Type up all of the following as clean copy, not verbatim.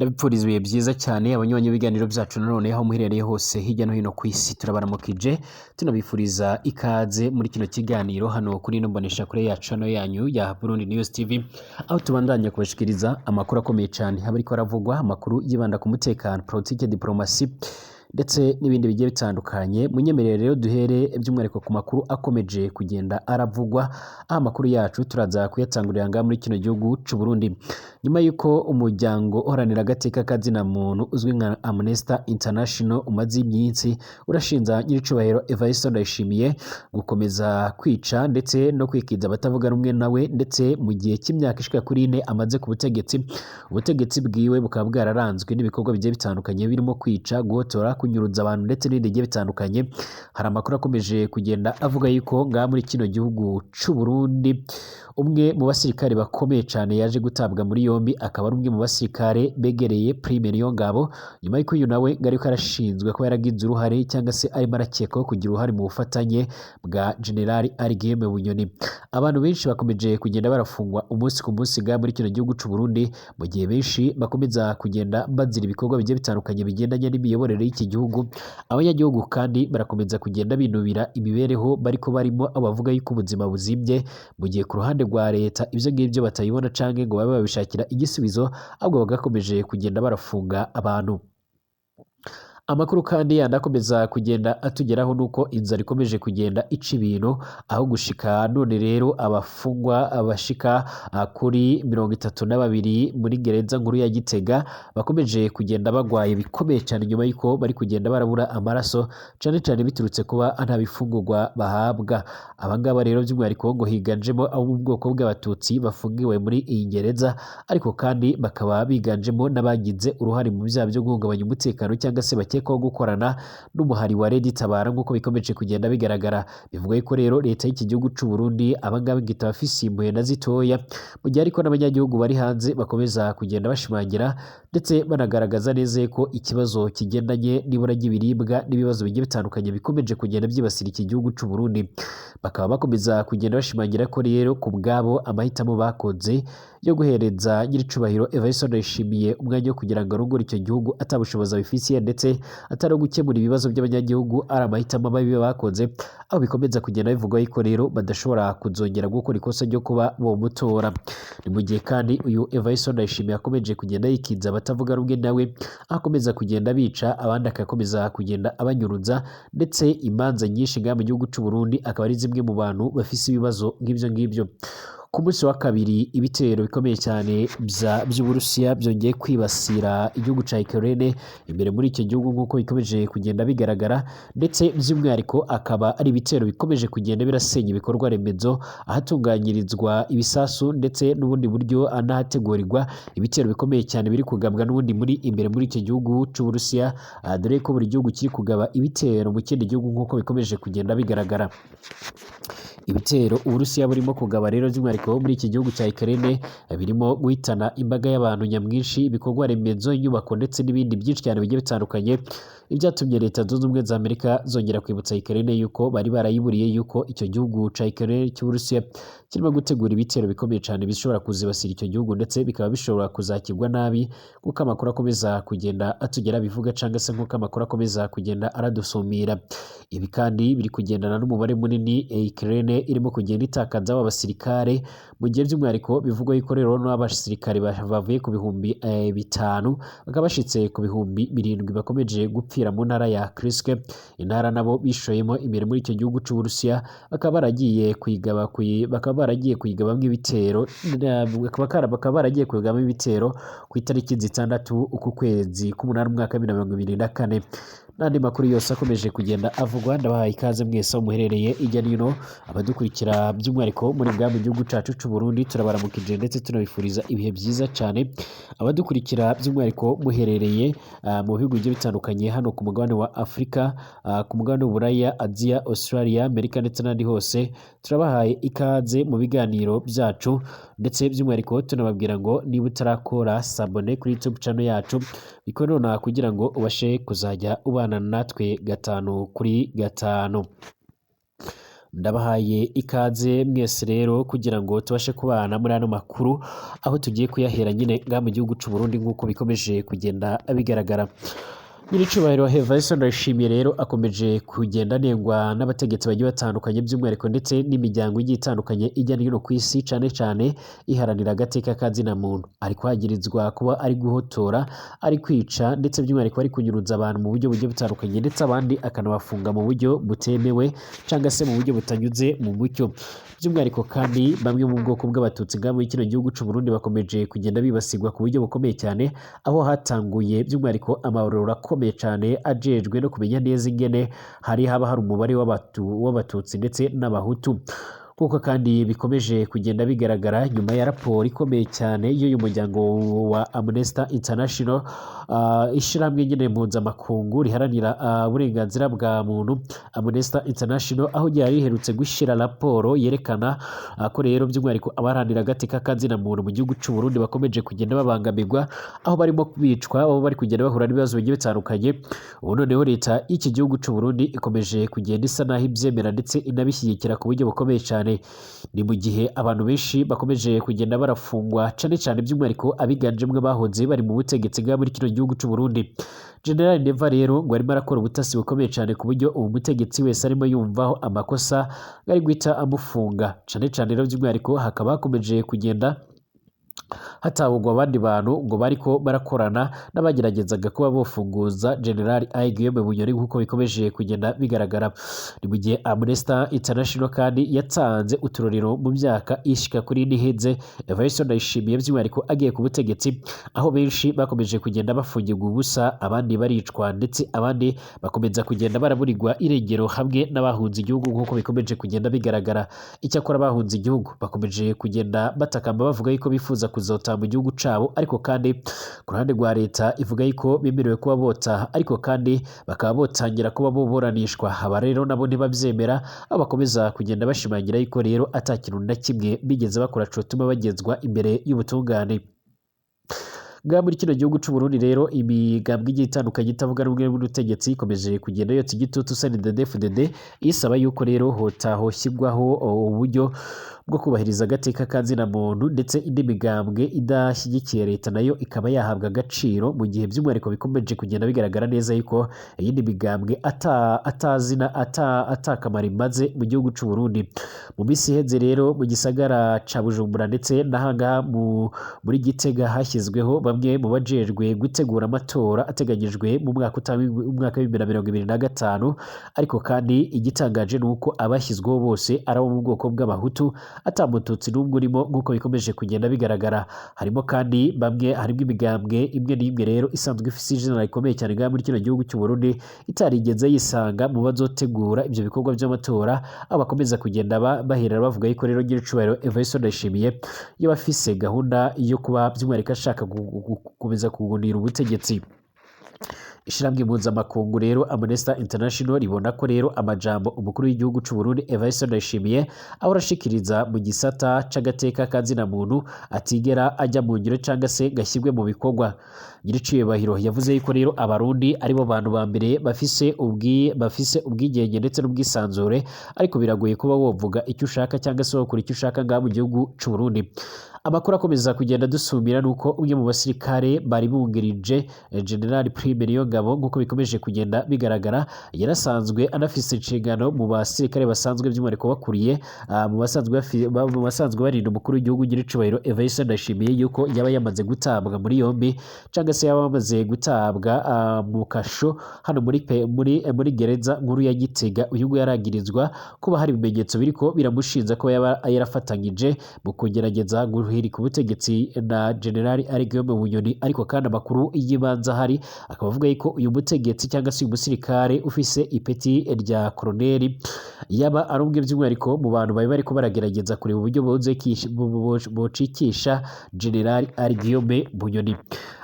ndabipfuriza ibihe byiza cyane abanywanyi b'ibiganiro byacu nanone aho muherereye hose hirya no hino ku isi turabaramukije tunabifuriza ikaze muri kino kiganiro hano kuri ino mboneshakure yacu hano yanyu ya Burundi News TV aho tubandanya kubashikiriza amakuru akomeye cyane haba ariko aravugwa amakuru yibanda ku mutekano politike diplomasi ndetse n'ibindi bigiye bitandukanye munyemerere rero duhere by'umwihariko ku makuru akomeje kugenda aravugwa amakuru yacu turaza kuyatangurira ngaha muri kino gihugu cy'u Burundi nyuma yuko umuryango uharanira agateka kazina muntu uzwi nka Amnesty International umaze iminsi urashinza nyiricubahiro Evariste Ndayishimiye gukomeza kwica ndetse no kwikiza abatavuga rumwe nawe ndetse mu gihe cy'imyaka ishika kuri 4 amaze ku ubutegetsi bwiwe bukaba bwararanzwe n'ibikorwa bigiye bitandukanye birimo kwica guhotora kunyuruza abantu ndetse n'ibindi bigiye bitandukanye hari amakuru akomeje kugenda avuga yuko ngaha muri kino gihugu cy'u Burundi umwe mu basirikare bakomeye cyane yaje gutabwa muri yombi akaba ari umwe mu basirikare begereye Prime Niyongabo nyuma y'uko uyu nawe ngari ko arashinzwe ko yaragize uruhare cyangwa se arimo arakekwaho kugira uruhare mu bufatanye bwa General Arigeme Bunyoni abantu benshi bakomeje kugenda barafungwa umunsi ku munsi ngaha muri kino gihugu cy'u Burundi mu gihe benshi bakomeza kugenda bazira ibikorwa bigiye bitandukanye bigendanye n'imiyoborere y'iki gihugu abanyagihugu kandi barakomeza kugenda binubira imibereho bariko barimo abavuga yuko ubuzima buzibye mu gihe ku ruhande rwa leta ivyo ngivyo batayibona canke ngo babe babishakira igisubizo ahubwo bagakomeje kugenda barafunga abantu amakuru kandi yandakomeza kugenda atugeraho nuko inzara ikomeje kugenda ica ibintu aho gushika none rero abafungwa abashika kuri 32 muri gereza nkuru ya Gitega bakomeje kugenda bagwaye bikomeye cyane nyuma yuko bari kugenda barabura amaraso cyane cyane biturutse kuba nta bifungurwa bahabwa abangaba rero by'umwihariko ngo higanjemo abo mu bwoko bw'abatutsi bafungiwe muri iyi gereza ariko kandi bakaba biganjemo n'abagize uruhare mu byaha byo guhungabanya umutekano cyangwa se ko gukorana n'umuhari wa Red Tabara nk'uko bikomeje kugenda bigaragara bivuga yuko rero leta y'iki gihugu cy'u Burundi abangaba ngita bafisimbuye na zitoya mu gihe ariko n'abanyagihugu bari hanze bakomeza kugenda bashimangira ndetse banagaragaza neza ko ikibazo kigendanye n'ibura ry'ibiribwa n'ibibazo bigiye bitandukanye bikomeje kugenda byibasira iki gihugu cy'u Burundi bakaba bakomeza kugenda bashimangira ko rero ku bwabo amahitamo bakoze yo guhereza nyiricubahiro Evariste Ndayishimiye umwanya wo kugira ngo arongore icyo gihugu atabushoboza bifisiye ndetse atari gukemura ibibazo by'abanyagihugu ari amahitamo mabi bakoze aho bikomeza kugenda bivugwa yuko rero badashobora kuzongera gukora ikosa ryo kuba bomutora ni mu gihe kandi uyu Evariste Ndayishimiye akomeje kugenda yikiza abatavuga rumwe nawe akomeza kugenda bica abandi akakomeza kugenda abanyuruza ndetse imanza nyinshi ngaha mu gihugu cy'u Burundi akaba ari zimwe mu bantu bafise ibibazo nk'ivyo ngivyo ku munsi wa kabiri ibitero bikomeye cyane by'Uburusiya byongeye kwibasira igihugu ca Ukraine imbere muri icyo gihugu nk'uko bikomeje kugenda bigaragara ndetse by'umwihariko akaba ari ibitero bikomeje kugenda birasenya ibikorwa remezo ahatunganyirizwa ibisasu ndetse n'ubundi buryo anahategurirwa ibitero bikomeye cyane biri kugabwa n'ubundi muri imbere muri icyo gihugu c'Uburusiya dore ko buri gihugu kiri kugaba ibitero mu kindi gihugu nk'uko bikomeje kugenda bigaragara ibitero Uburusiya burimo kugaba rero by'umwihariko muri iki gihugu cya Ukraine birimo guhitana imbaga y'abantu nyamwinshi ibikorwa remezo inyubako ndetse n'ibindi byinshi cyane bigiye bitandukanye ibyatumye leta zunze ubumwe za Amerika zongera kwibutsa Ukraine yuko bari barayiburiye yuko icyo gihugu cya Ukraine cy'Uburusiya kirimo gutegura ibitero bikomeye cyane bishobora kuzibasira icyo gihugu ndetse bikaba bishobora kuzakirwa nabi kuko amakuru akomeza kugenda atugera bivuga cyangwa se nk'uko amakuru akomeza kugenda aradusumira ibi kandi biri kugendana n'umubare munini Ukraine irimo kugenda itakaza abasirikare mu gihe by'umwihariko bivugwa yuko rero n'abasirikare bavuye ku bihumbi 5 bakaba bashitse ku bihumbi 7 bakomeje gupfira mu ntara ya Kursk intara nabo bishoyemo imbere muri icyo gihugu cy'Uburusiya bakaba baragiye kwigabamwe ibitero bakaba baragiye kwigabamo ibitero ku itariki 6 uku kwezi k'umunani umwaka wa 2024 n'andi makuru yose akomeje kugenda avugwa ndabahaye ikaze mwese aho muherereye ijya nino abadukurikira by'umwihariko muri bwa mu gihugu cacu cy'u Burundi turabaramukije ndetse tunabifuriza ibihe byiza cyane abadukurikira by'umwihariko muherereye mu bihugu bigiye bitandukanye hano ku mugabane wa Afrika ku mugabane w'Uburaya Asia Australia Amerika ndetse n'andi hose turabahaye ikaze mu biganiro byacu ndetse by'umwihariko tunababwira ngo niba utarakora sabone kuri YouTube channel yacu bikorona kugira ngo ubashe kuzajya ubana natwe 5 kuri 5 Ndabahaye ikaze mwese rero kugira ngo tubashe kubana muri ano makuru aho tugiye kuyahera nyine nga mu gihugu c'u Burundi nk'uko bikomeje kugenda bigaragara. Nyiricubahiro Evariste Ndayishimiye rero akomeje kugenda anengwa n'abategetsi bagiye batandukanye by'umwihariko ndetse n'imiryango igiye itandukanye ijya no hino ku isi cane cane iharanira agateka kazina muntu. Ari kwagirizwa kuba ari guhotora, ari kwica ndetse by'umwihariko ari kunyuruza abantu mu buryo bugiye butandukanye ndetse abandi akanabafunga mu buryo butemewe cyangwa se mu buryo butanyuze mu mucyo. By'umwihariko kandi bamwe mu bwoko bw'abatutsi nga muri kino gihugu c'u Burundi bakomeje kugenda bibasigwa ku buryo bukomeye cyane, aho hatanguye by'umwihariko amabarura akomeye cyane ajejwe no kumenya neza ingene haba hari umubare w'abatutsi ndetse n'abahutu. Kuko kandi bikomeje kugenda bigaragara nyuma ya raporo ikomeye cyane y'uyu muryango wa Amnesty International, ishirahamwe nyine mpuzamakungu riharanira uburenganzira bwa muntu Amnesty International, aho ryari riherutse gushira raporo yerekana ko rero by'umwihariko abaharanira agateka kazina muntu mu gihugu c'u Burundi bakomeje kugenda babangamirwa, aho barimo bicwa, aho bari kugenda bahura n'ibibazo bigiye bitandukanye. Ubu noneho leta y'iki gihugu c'u Burundi ikomeje kugenda isa naho ibyemera ndetse inabishyigikira ku buryo bukomeye cyane. Ni mu gihe abantu benshi bakomeje kugenda barafungwa cane cane by'umwihariko abiganjemwe bahoze bari mu butegetsi bwa muri kino gihugu c'u Burundi. General Neva rero ngo arimo arakora ubutasi bukomeye cyane ku buryo ubu mutegetsi wese arimo yumvaho amakosa ari guhita amufunga cane cane rero by'umwihariko hakaba hakomeje kugenda hatahugwa abandi bantu ngo bariko barakorana n'abageragezaga kuba bofunguza General Guillaume Bunyoni nk'uko bikomeje kugenda bigaragara. Ni mu gihe Amnesty International kandi yatanze uturorero mu myaka ishika kuri niheze Evariste Ndayishimiye by'umwihariko agiye ku butegetsi, aho benshi bakomeje kugenda bafungirwa ubusa, abandi baricwa ndetse abandi bakomeza kugenda baraburirwa irengero hamwe n'abahunze igihugu nk'uko bikomeje kugenda bigaragara. Icyakora abahunze igihugu bakomeje kugenda batakamba bavuga yuko bifuza kuzota mu gihugu cabo, ariko kandi ku ruhande rwa leta ivuga yuko bemerewe kuba botaha, ariko kandi bakaba botangira kuba boburanishwa. Aba rero nabo ntibabyemera, aho bakomeza kugenda bashimangira yuko rero ata kintu na kimwe bigeze bakora cotuma bagezwa imbere y'ubutungane. Nga muri kino gihugu c'u Burundi rero imigambwe igiye itandukanye itavuga rumwe n'ubutegetsi ikomeje kugenda yotsa igitutu CNDD-FDD isaba yuko rero hoshyirwaho uburyo bwo kubahiriza agateka kazina muntu, ndetse indi migambwe idashyigikiye leta nayo ikaba yahabwa agaciro, mu gihe by'umwihariko bikomeje kugenda bigaragara neza yuko iyindi migambwe atakamaro imaze mu gihugu c'u Burundi. Mu minsi iheze rero mu gisagara ca Bujumbura ndetse n'ahangaha muri Gitega hashyizweho bamwe mu bajejwe gutegura amatora ateganyijwe mu mwaka wa 2025, ariko kandi igitangaje ni uko abashyizweho bose ari abo mu bwoko bw'abahutu, atamututsi n'umwe urimo nk'uko bikomeje kugenda bigaragara. Harimo kandi harimo imigambwe imwe n'imwe rero isanzwe ifise izina rikomeye cyane ngaha muri kino gihugu cy'u Burundi itarigeze yisanga mu bazotegura ibyo bikorwa by'amatora, aho bakomeza kugenda baherera bavuga yuko rero nyiricubahiro Evariste Ndayishimiye yaba afise gahunda yo kuba by'umwihariko ashaka gukomeza kugunira ubutegetsi. Ishiramwe mpuzamakungu rero Amnesty International ribona ko rero amajambo umukuru w'igihugu c'u Burundi Evariste Ndayishimiye aho arashikiriza mu gisata c'agateka kazina muntu atigera ajya mu ngiro cyangwa se gashyirwe mu bikorwa. Nyiricubahiro yavuze yuko rero abarundi aribo bantu ba mbere bafise ubwigenge ndetse n'ubwisanzure, ariko biragoye kuba wovuga icyo ushaka cyangwa se wokora icyo ushaka ngaha mu gihugu c'u Burundi. Amakuru akomeza kugenda dusumira nuko umwe mu basirikare bari bungirije General Prime Niyongabo nk'uko bikomeje kugenda bigaragara, yarasanzwe anafise inshingano mu basirikare basanzwe by'umwihariko bakuriye mu basanzwe barinda umukuru w'igihugu nyiricubahiro Evariste Ndayishimiye yuko yaba yamaze gutabwa muri yombi cyangwa se yaba yamaze gutabwa mu kasho hano muri gereza nkuru ya Gitega. Uyu nguyu yaragirizwa kuba hari ibimenyetso biriko biramushinja ko yaba yarafatanyije mu kugerageza guhirika ubutegetsi na General Guillaume Bunyoni, ariko kandi amakuru y'ibanza hari akaba avuga yuko uyu mutegetsi cyangwa se uyu musirikare ufise ipeti rya koloneli yaba ari umwe by'umwihariko mu bantu bari bariko baragerageza kureba uburyo bocikisha General Guillaume Bunyoni.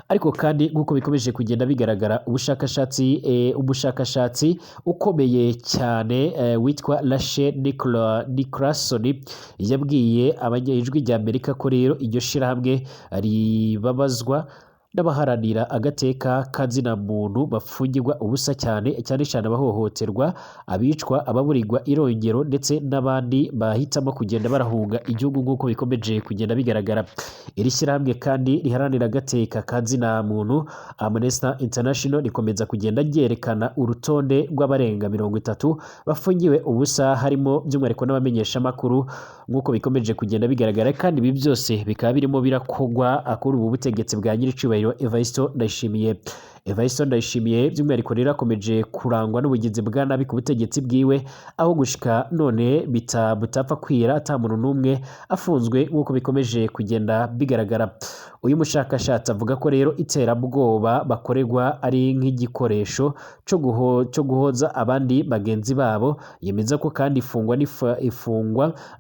Ariko kandi nk'uko bikomeje kugenda bigaragara umushakashatsi ukomeye cyane witwa Rachel Nicholson yabwiye ijwi rya Amerika ko rero iryo shirahamwe ribabazwa n'abaharanira agateka kazina muntu bafungirwa ubusa cyane abahohoterwa, abicwa, ababurirwa irongero ndetse n'abandi bahitamo kugenda barahunga igihugu nk'uko bikomeje kugenda bigaragara. Iri shyirahamwe kandi riharanira agateka kazina muntu Amnesty International rikomeza kugenda ryerekana urutonde rw'abarenga 30 bafungiwe ubusa, harimo by'umwihariko n'abamenyeshamakuru nk'uko bikomeje kugenda bigaragara, kandi ibi byose bikaba birimo birakogwa kuri ubu butegetsi bwa nyiricubahiro Evariste Ndayishimiye. Evariste Ndayishimiye by'umwihariko rero akomeje kurangwa n'ubugizi bwa nabi ku butegetsi bwiwe, aho gushika none butapfa kwira ata muntu n'umwe afunzwe nk'uko bikomeje kugenda bigaragara. Uyu mushakashatsi avuga ko rero iterabwoba bakorerwa ari nk'igikoresho cyo guhoza abandi bagenzi babo. Yemeza ko kandi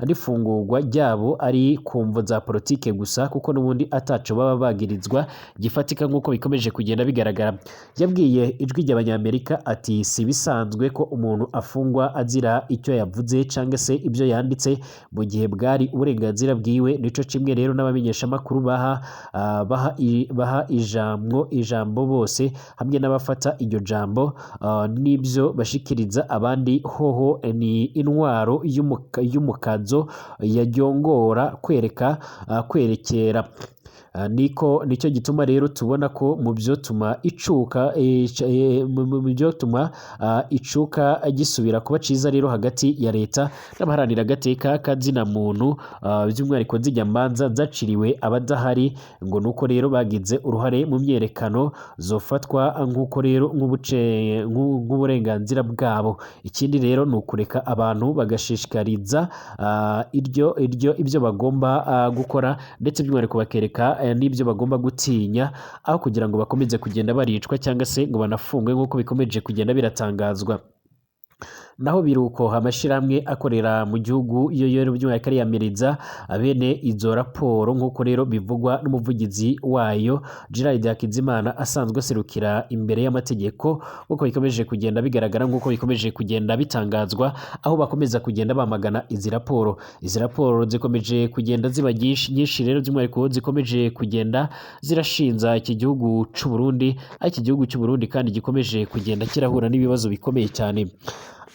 ifungurwa ryabo ari kumvo za politike gusa, kuko n'ubundi ataco baba bagirizwa gifatika nk'uko bikomeje kugenda bigaragara. Yabwiye ijwi ry'Abanyamerika ati si bisanzwe ko umuntu afungwa azira icyo yavuze cyangwa se ibyo yanditse mu gihe bwari uburenganzira bwiwe. Nico kimwe rero n'abamenyeshamakuru baha ijambo bose, hamwe n'abafata iryo jambo n'ibyo bashikiriza abandi. Hoho ni intwaro y'umukazo yaryongora kwerekera. Nicyo gituma rero tubona ko mu byo tuma icuka gisubira kuba ciza rero hagati ya leta n'abaharanira agateka kazina muntu, by'umwihariko nzijyamanza zaciriwe abadahari, ngo nuko rero bagize uruhare mu myerekano zofatwa nk'uko rero nk'uburenganzira bwabo. Ikindi rero ni ukureka abantu bagashishikariza ibyo bagomba gukora, ndetse by'umwihariko bakereka n'ibyo bagomba gutinya, aho kugira ngo bakomeze kugenda baricwa cyangwa se ngo banafungwe nk'uko bikomeje kugenda biratangazwa. Naho biruko amashirahamwe akorera mu gihugu iyo by'umwihariko ariyamiriza bene izo raporo, nk'uko rero bivugwa n'umuvugizi wayo Gerard Hakizimana asanzwe aserukira imbere y'amategeko, nk'uko bikomeje kugenda bigaragara, nk'uko bikomeje kugenda bitangazwa, aho bakomeza kugenda bamagana izi raporo. Izi raporo zikomeje kugenda ziba nyinshi rero, by'umwihariko zikomeje kugenda zirashinza iki gihugu cy'u Burundi, iki gihugu cy'u Burundi kandi gikomeje kugenda kirahura n'ibibazo bikomeye cyane.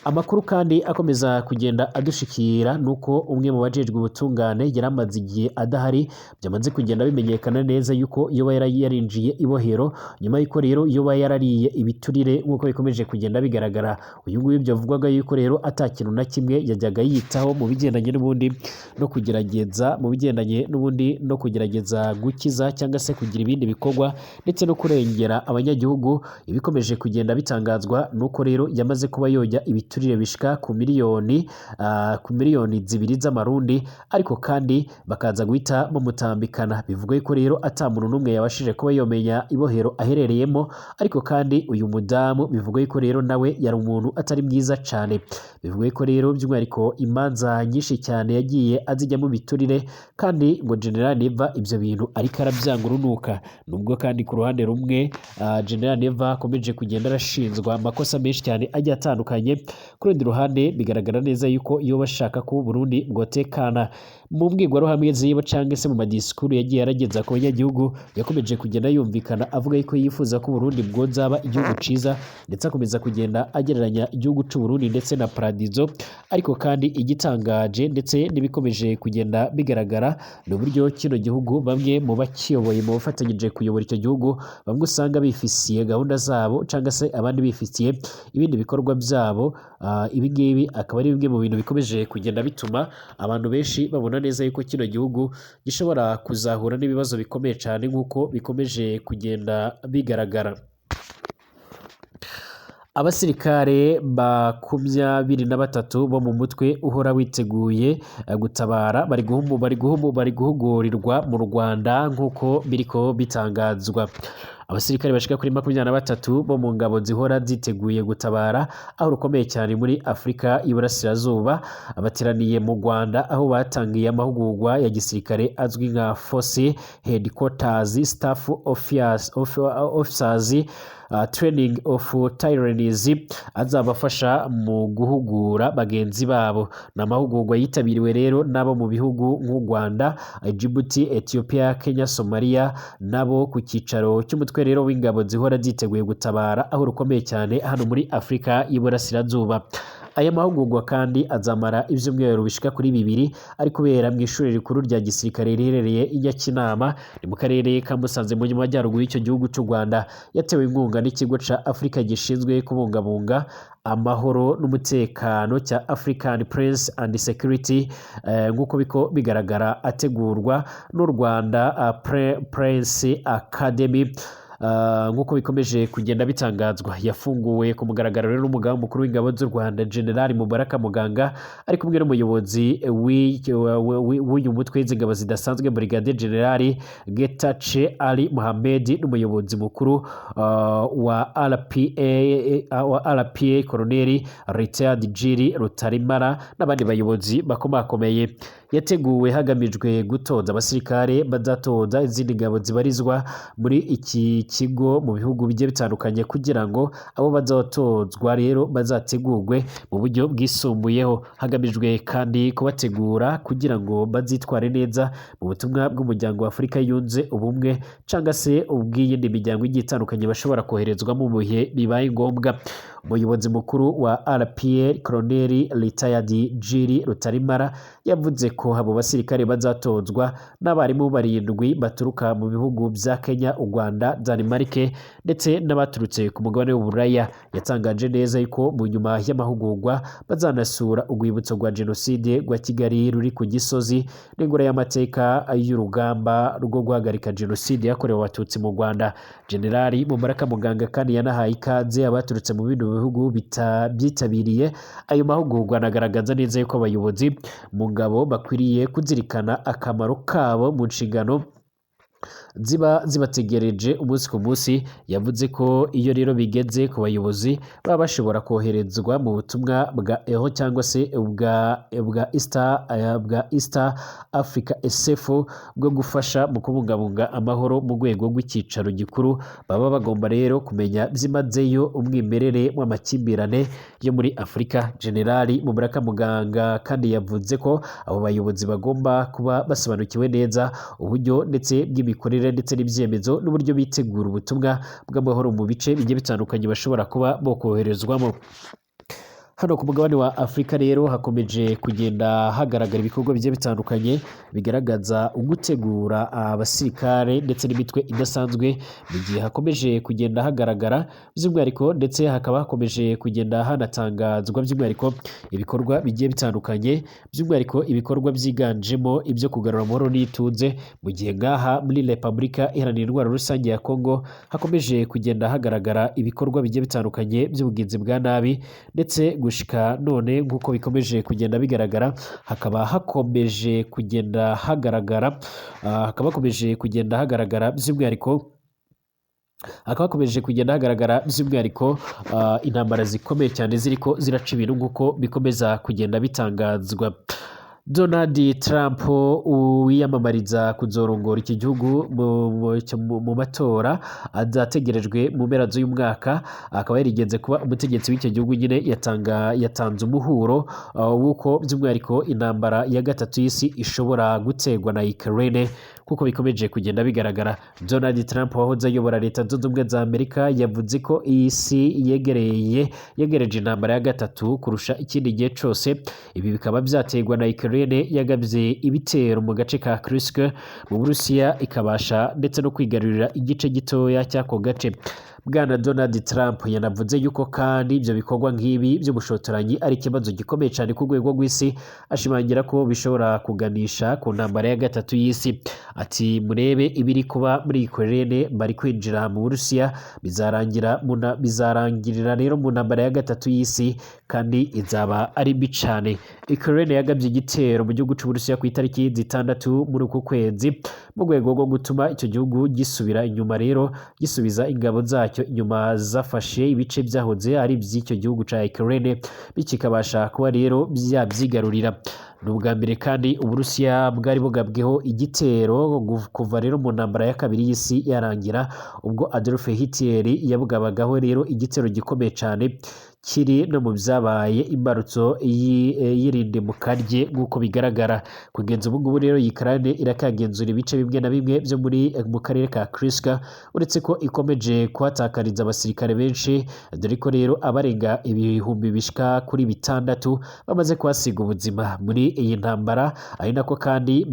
Amakuru kandi akomeza kugenda adushikira nuko umwe mu bajejwe ubutungane yaramaze igihe adahari. Byamaze kugenda bimenyekana neza yuko iyo yarinjiye ibohero, nyuma yuko rero iyo yarariye ibiturire nk'uko bikomeje kugenda bigaragara. Uyu nguyu byavugwaga yuko rero atakintu na kimwe yajyaga yitaho mu bigendanye n'ubundi no kugerageza gukiza cyangwa se kugira ibindi bikorwa ndetse no kurengera abanyagihugu. Ibikomeje kugenda bitangazwa nuko rero yamaze kuba yojya ibiturire bishika ku miliyoni 2 z'amarundi, ariko kandi bakaza guhita bamutambikana. Bivuga yuko rero ata muntu n'umwe yabashije kuba yomenya ibohero aherereyemo, ariko kandi uyu mudamu bivuga yuko rero nawe yari umuntu atari mwiza cyane. Bivuga yuko rero by'umwihariko imanza nyinshi cyane yagiye azijyamo biturire, kandi ngo General Neva ibyo bintu ariko arabyanga urunuka. Nubwo kandi ku ruhande rumwe General Neva akomeje kugenda arashinzwa amakosa menshi cyane agiye atandukanye, ku rundi ruhande bigaragara neza yuko iyo bashaka ko Burundi bwotekana, mu mbwirwaruhame ziba cyangwa se mu madisikuru yagiye yarageza ku banyagihugu, yakomeje kugenda yumvikana avuga yuko yifuza ko Burundi bwozaba igihugu ciza, ndetse akomeza kugenda agereranya igihugu cy'u Burundi ndetse na paradizo. Ariko kandi igitangaje ndetse n'ibikomeje kugenda bigaragara ni uburyo kino gihugu bamwe mu bakiyoboye mu bafatanyije kuyobora icyo gihugu, bamwe usanga bifisiye gahunda zabo cyangwa se abandi bifitiye ibindi bikorwa byabo. Ibi ngibi akaba ari bimwe mu bintu bikomeje kugenda bituma abantu benshi babona neza yuko kino gihugu gishobora kuzahura n'ibibazo bikomeye cyane nk'uko bikomeje kugenda bigaragara. Abasirikare 23 bo mu mutwe uhora witeguye gutabara bari guhugurirwa mu Rwanda nk'uko biriko bitangazwa. abasirikare bashika kuri 23 bo mu ngabo zihora ziteguye gutabara aho rukomeye cyane muri Afrika y'Iburasirazuba abateraniye mu Rwanda aho batangiye amahugurwa ya gisirikare azwi nka Force Headquarters Staff Officers Training of Tyrannies azabafasha mu guhugura bagenzi babo. N'amahugurwa yitabiriwe rero nabo mu bihugu nk'u Rwanda, Djibouti, Ethiopia, Kenya, Somalia nabo ku cyicaro cy'umutwe rero w'ingabo zihora ziteguye gutabara aho rukomeye cyane hano muri Afrika y'Iburasirazuba. Aya mahugurwa kandi azamara ivyumweru bishika kuri 2 ari kubera mu ishuri rikuru rya gisirikare riherereye i Nyakinama ni mu karere ka Musanze mu majyaruguru y'icyo gihugu cy'u Rwanda, yatewe inkunga n'ikigo ca Afrika gishinzwe kubungabunga amahoro n'umutekano cya African Peace and Security nk'uko biko bigaragara ategurwa n'u Rwanda Prince Academy. Nk'uko bikomeje kugenda bitangazwa, yafunguwe ku mugaragaro rero n'umugaba mukuru w'ingabo z'u Rwanda General Mubaraka Muganga ari kumwe n'umuyobozi w'uyu mutwe w'ingabo zidasanzwe Brigadier General Getachew Ali Mohamed n'umuyobozi mukuru wa RPA Colonel Retired Jiri Rutarimara n'abandi bayobozi bakomakomeye. Yateguwe hagamijwe gutoza abasirikare bazatoza izindi ngabo zibarizwa muri iki kigo mu bihugu bigiye bitandukanye kugira ngo abo bazatozwa rero bazategurwe mu buryo bwisumbuyeho, hagamijwe kandi kubategura kugira ngo bazitware neza mu butumwa bw'umuryango wa Afurika yunze ubumwe cyangwa se ubw'iyindi miryango igiye itandukanye bashobora koherezwamo mu bihe bibaye ngombwa. Umuyobozi mukuru wa RPA Colonel Retired Jiri Rutarimara yavuze ko abo basirikare bazatozwa n'abarimu 7 baturuka mu bihugu bya Kenya, u Rwanda, Denmark ndetse n'abaturutse ku mugabane w'Uburaya. Yatangaje neza yuko mu nyuma y'amahugurwa bazanasura urwibutso rwa Jenoside rwa Kigali ruri ku Gisozi n'ingoro y'amateka y'urugamba rwo guhagarika Jenoside yakorewe abatutsi mu Rwanda. General Mubaraka Muganga kandi yanahaye ikaze abaturutse mu bindi bihugu byitabiriye ayo mahugurwa, anagaragaza neza yuko abayobozi mu ngabo bakwiriye kuzirikana akamaro kabo mu nshingano zibategereje umunsi ku munsi. Yavuze ko iyo rero bigeze ku bayobozi baba bashobora koherezwa mu butumwa bwa EHO cyangwa se bwa East Africa SF bwo gufasha mu kubungabunga amahoro mu rwego rw'icyicaro gikuru. Baba bagomba rero kumenya byimazeyo umwimerere w'amakimbirane yo muri Afurika. General Mubaraka Muganga kandi yavuze ko abo bayobozi bagomba kuba basobanukiwe neza uburyo ndetse bw'imikorere ndetse n'ibyemezo n'uburyo bitegura ubutumwa bw'amahoro mu bice bigiye bitandukanye bashobora kuba bokoherezwamo. Hano ku mugabane wa Afurika rero hakomeje kugenda hagaragara ibikorwa bigiye bitandukanye bigaragaza ugutegura abasirikare ndetse n'imitwe idasanzwe, mu gihe hakomeje kugenda hagaragara by'umwihariko ndetse hakaba hakomeje kugenda hanatangazwa by'umwihariko ibikorwa bigiye bitandukanye, by'umwihariko ibikorwa byiganjemo ibyo kugarura amahoro n'ituze, mu gihe ngaha muri Repubulika Iharanira Intwaro Rusange ya Kongo hakomeje kugenda hagaragara ibikorwa bigiye bitandukanye by'ubugizi bwa nabi, ndetse gushika none nk'uko bikomeje kugenda bigaragara hakaba hakomeje kugenda hagaragara by'umwihariko intambara zikomeye cyane ziriko ziraca ibintu nk'uko bikomeza kugenda bitangazwa. Donald Trump wiyamamariza kuzorongora iki gihugu mu matora azategerejwe mu mpera z'uyu mwaka, akaba yarigenze kuba umutegetsi w'icyo gihugu nyine yatanze umuhuro w'uko by'umwihariko intambara ya gatatu y'isi ishobora gutegwa na Ukraine kuko bikomeje kugenda bigaragara. Donald Trump wahoze ayobora Leta Zunze Ubumwe za Amerika yavuze ko iyi si yegereje intambara ya gatatu kurusha ikindi gihe cyose. Ibi bikaba byategwa na Ukraine yagabye ibitero mu gace ka Kursk mu Burusiya, ikabasha ndetse no kwigarurira igice gitoya cy'ako gace. Bwana Donald Trump yanavuze yuko kandi ibyo bikorwa nk'ibi by'ubushotoranyi ari ikibazo gikomeye cyane ku rwego rw'isi, ashimangira ko bishobora kuganisha ku ntambara ya gatatu y'isi. Ati murebe ibiri kuba muri Ukraine, bari kwinjira mu Burusiya, bizarangirira rero mu ntambara ya gatatu y'isi, kandi izaba ari mbi cane. Ukraine yagavye igitero mu gihugu c'Uburusiya ku itariki 6 muri uku kwezi mu rwego rwo gutuma ico gihugu gisubira inyuma, rero gisubiza ingabo zacyo inyuma zafashe ibice vyahoze ari vy'icyo gihugu ca Ukraine, bikikabasha kuba rero vyavyigarurira. N'ubwa mbere kandi Uburusiya bwari bugabweho igitero kuva rero mu ntambara ya kabiri y'isi yarangira, ubwo Adolf Hitler yabugabagaho rero igitero gikomeye cane kiri no mu vyabaye imbarutso y'irinde mu karye nk'uko bigaragara. Kugeza ubu ngubu rero Ukraine irakagenzura ibice bimwe na bimwe vyo mu karere ka Kursk, uretse ko ikomeje kuhatakariza abasirikare benshi, dore ko rero abarenga ibihumbi bishika kuri 6 bamaze kuhasiga ubuzima muri iyi ntambara, ari nako kandi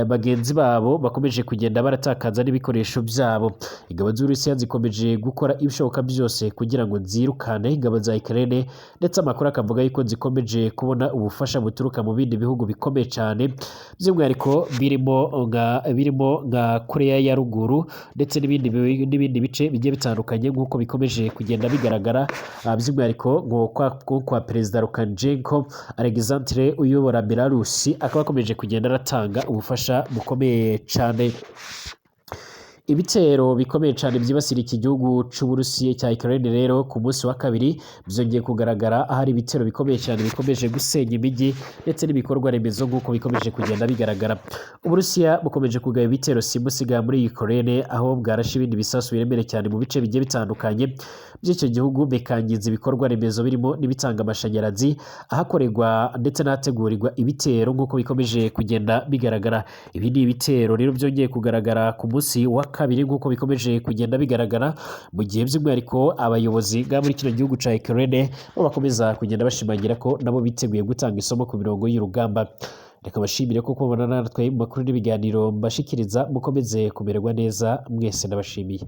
bagenzi babo bakomeje kugenda baratakaza n'ibikoresho vyabo. Ingabo z'Uburusiya zikomeje gukora ibishoboka byose kugira ngo zirukane ingabo za Ukraine, ndetse amakuru akavuga yuko zikomeje kubona ubufasha buturuka mu bindi bihugu bikomeye cyane, by'umwihariko birimo nka Korea ya ruguru ndetse n'ibindi bice bigiye bitandukanye nk'uko bikomeje kugenda bigaragara, by'umwihariko ngo kwa Perezida Lukashenko Alexandre uyobora Belarus akaba akomeje kugenda aratanga ubufasha bukomeye cyane. Ibitero bikomeye cyane byibasira iki gihugu c'Uburusiya cya Ukraine rero ku munsi wa kabiri byongeye kugaragara ahari ibitero bikomeye cyane bikomeje gusenya imijyi ndetse n'ibikorwa remezo nk'uko bikomeje kugenda bigaragara. Uburusiya bukomeje kugaba ibitero simusiga muri Ukraine, aho bwarashe ibindi bisasu biremereye cyane mu bice bigiye bitandukanye by'icyo gihugu, bikangiza ibikorwa remezo birimo n'ibitanga amashanyarazi, ahakorerwa ndetse n'ahategurirwa ibitero nk'uko bikomeje kugenda bigaragara. Ibi ni ibitero rero byongeye kugaragara ku munsi wa kabiri nk'uko bikomeje kugenda bigaragara, mu gihe by'umwihariko abayobozi bwa muri kino gihugu ca Ukraine bo bakomeza kugenda bashimangira ko nabo biteguye gutanga isomo ku mirongo y'urugamba. Reka bashimire ko kubona natwe mu makuru n'ibiganiro mbashikiriza, mukomeze kumererwa neza mwese, ndabashimiye.